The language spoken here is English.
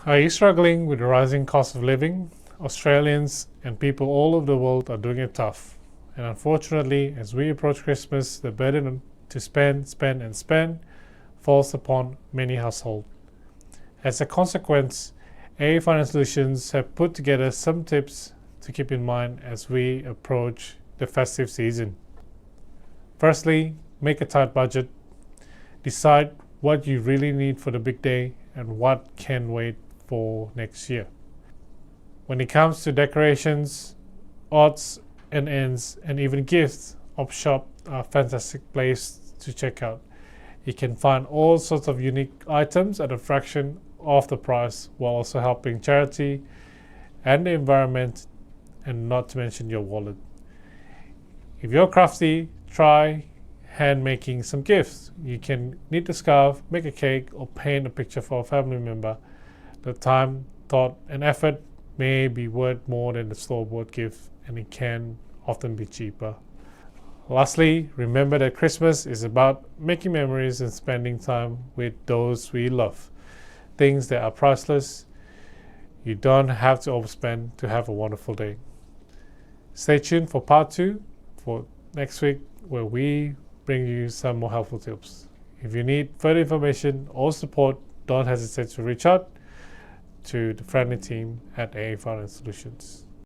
Are you struggling with the rising cost of living? Australians and people all over the world are doing it tough. And unfortunately, as we approach Christmas, the burden to spend falls upon many households. As a consequence, AA Finance Solutions have put together some tips to keep in mind as we approach the festive season. Firstly, make a tight budget. Decide what you really need for the big day and what can wait for next year. When it comes to decorations, odds and ends, and even gifts, OpShop are a fantastic place to check out. You can find all sorts of unique items at a fraction of the price while also helping charity and the environment, and not to mention your wallet. If you're crafty, try hand making some gifts. You can knit a scarf, make a cake, or paint a picture for a family member. The time, thought, and effort may be worth more than the store-bought gift, and it can often be cheaper. Lastly, remember that Christmas is about making memories and spending time with those we love. Things that are priceless. You don't have to overspend to have a wonderful day. Stay tuned for part 2 for next week, where we bring you some more helpful tips. If you need further information or support, don't hesitate to reach out to the friendly team at AA Finance Solutions.